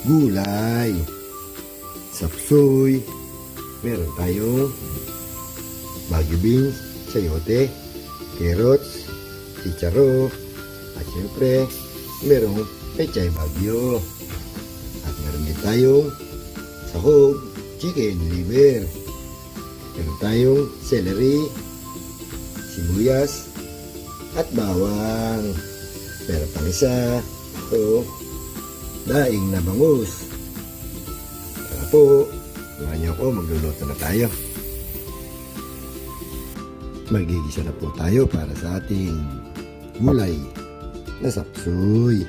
gulay, sapsoy, meron tayong bagyo beans, sayote, carrots, chicharo, at syempre merong pechay bagyo. At meron din tayong sahog, chicken liver. Meron tayong celery, sibuyas, at bawang. Meron pang isa, ito, daing na bangus. Tara po, samahan niyo ako, magluluto na tayo. Magigisa na po tayo para sa ating gulay na sapsoy.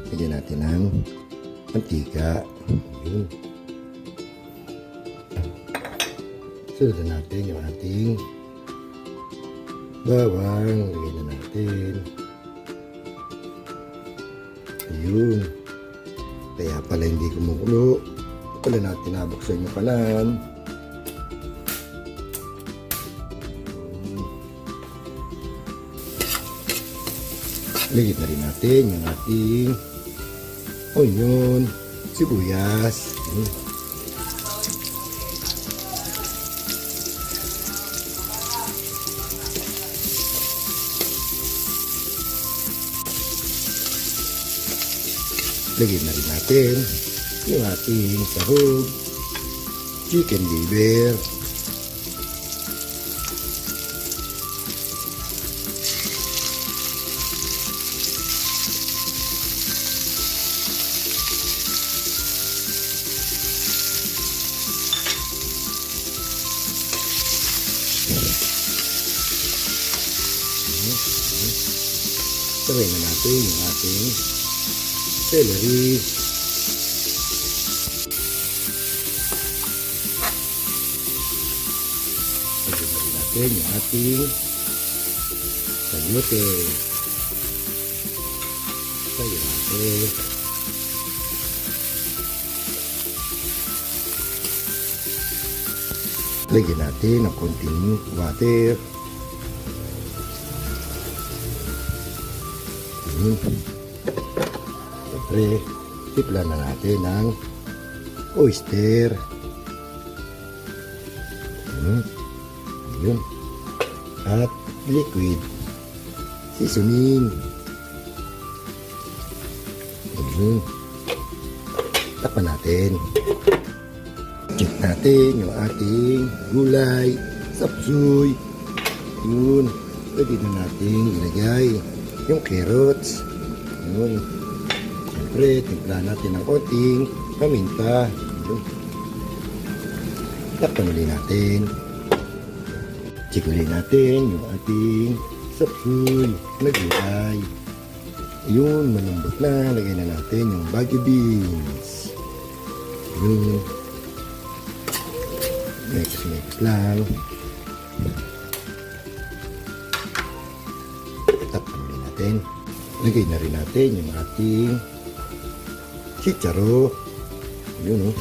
Lagyan natin ng mantika. Yun. Sunod natin yung ating bawang. Lagyan na natin. Ayun. Kaya pala hindi kumukulo. Pala natin nabuksan yung kalan. Lagyan na rin natin yung ating onion, sibuyas. Lagyan na rin natin yung ating sahog, chicken liver. Sabay na natin yung ating celery. Lagyan na rin natin yung ating sayote. Lagyan natin ng konting water. Siyempre, tipla na natin ng oyster. Yun. At liquid seasoning. Takpan natin. Check natin yung ating gulay, sapsoy. Yun. Pwede na natin ilagay yung carrots. Yun. Siyempre, timpla natin ng konting paminta. Yun. Takpan ulit natin. Check ulit natin yung ating sapsoy na gulay. Yun, malambot na. Lagay na natin yung bagyo beans. Yun. Mix lang. Takpan ulit natin. Lagay na rin natin yung ating chicharo. Yun, oh.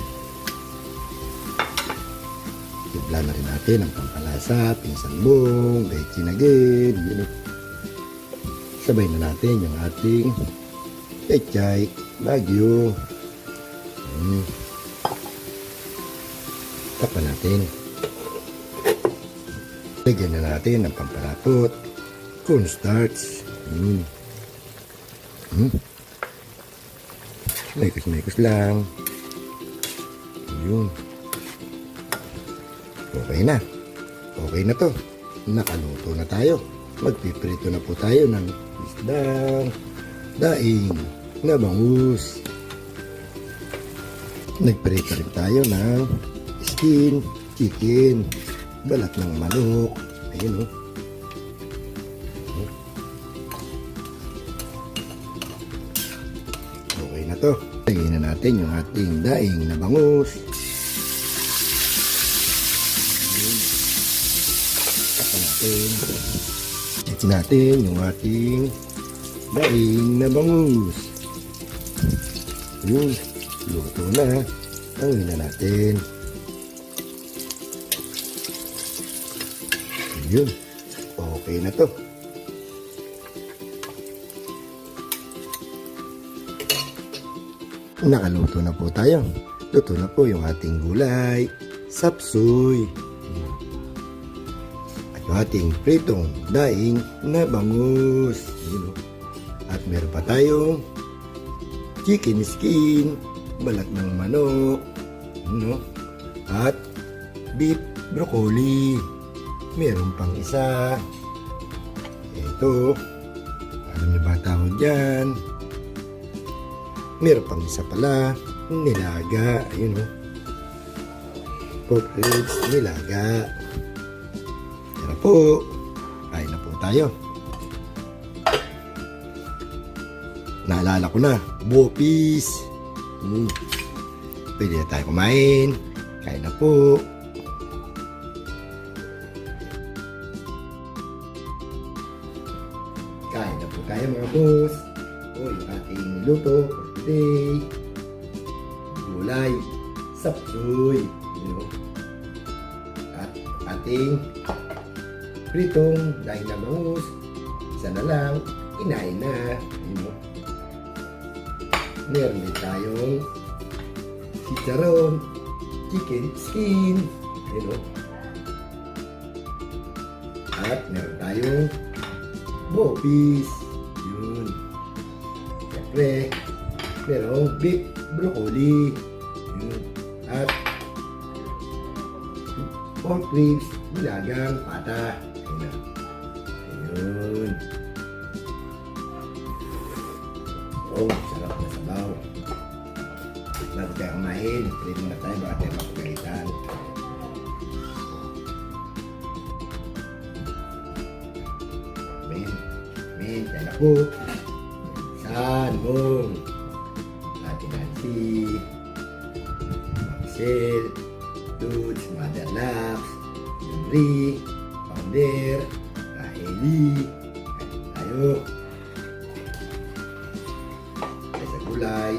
Timpla na rin natin ang pampalasa, pinsangbong, daikinagen. Yun, oh. Sabay na natin yung ating pechay bagyo. Takpan natin. Lagyan na natin ng pampalapot, cornstarch. Mekos lang. Yun. Okay na. Okay na to. Nakaluto na tayo. Magpiprito na po tayo ng isdang daing na bangus. Nagprito rin tayo ng skin, chicken, balat ng manok. Ayun, oh. Okay na to. Lagyan na natin yung ating daing na bangus. Tapos natin. Check natin yung ating daing na bangus. Yun. Luto na. Tangin na natin. Yun. Okay na to. Nakaluto na po tayo. Luto na po yung ating gulay, sapsoy. At yung ating pritong daing na bangus. At meron pa tayong chicken skin, balat ng manok, at beef broccoli. Meron pang isa. Ito, alam niyo ba tawag dyan? Meron pang isa pala, nilaga. Ayun pork ribs, nilaga. Tara po, kain na po tayo. Naalala ko na, bopis. Pwede na tayo kumain. Kain na po. Kain na po tayo mga boss. Yung ating niluto for today. Gulay, sapsoy. At ating pritong daing na bangus. Isa na lang, kinain na. Meron din tayong chicharon, chicken skin, at meron tayong bopis. Yun. Siyempre, merong beef broccoli. Yun. At pork ribs, nilagang pata. Ayun. Oh, sarap na sabaw. Bago tayo kumain, pwede muna tayo, baka tayo mapagalitan. Tayo na po. San, Mong, Ate Nancy, Michelle, Toots, Mother Labs, Henry, Founder, Raheli. Tayo. Sa gulay.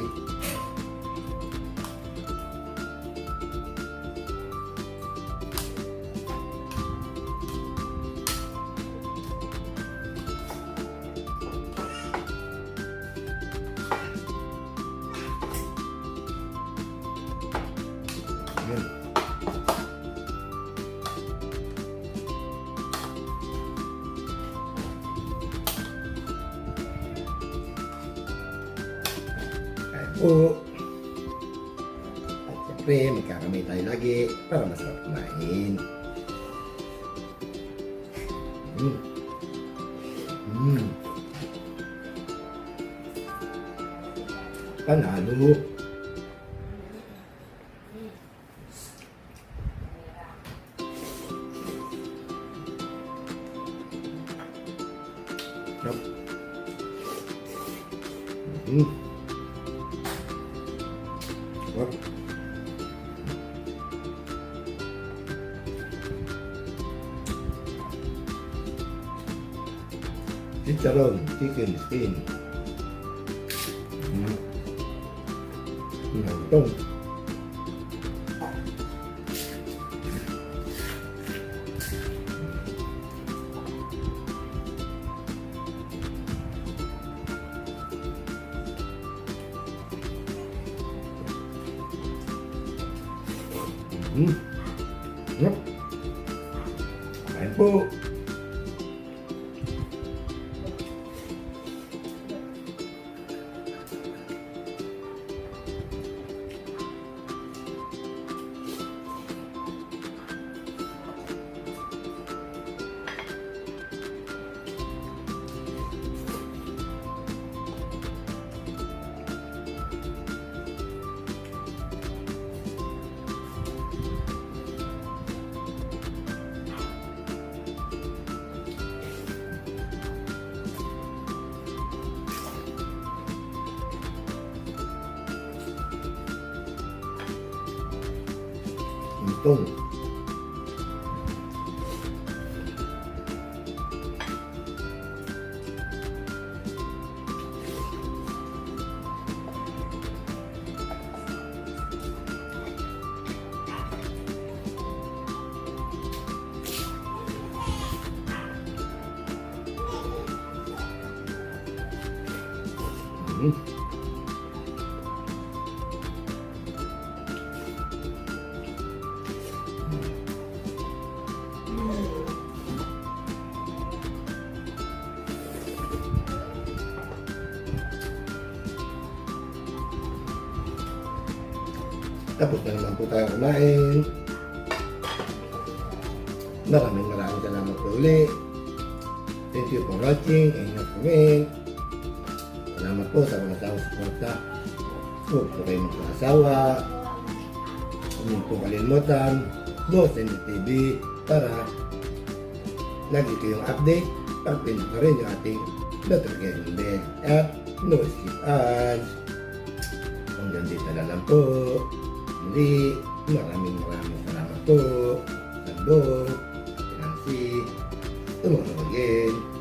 Ayan. Po. At siyempre, magkakamay tayo lagi para masarap kumain. Panalo. Chicharon, chicken skin. Itong Kain po. Itong Tapos na naman po tayo kumain. Maraming salamat po ulit. Thank you for watching and not comment. Salamat po sa mga tao suporta. Huwag po kayo magkakasawa. Huwag po kalimutan. Boss and TV para lagi kayong update. Pag-pindot na rin yung ating notification bell at no skip ads. Hanggang dito na lang po. Muli, maraming salamat po. Sando, Nancy, tumawag again.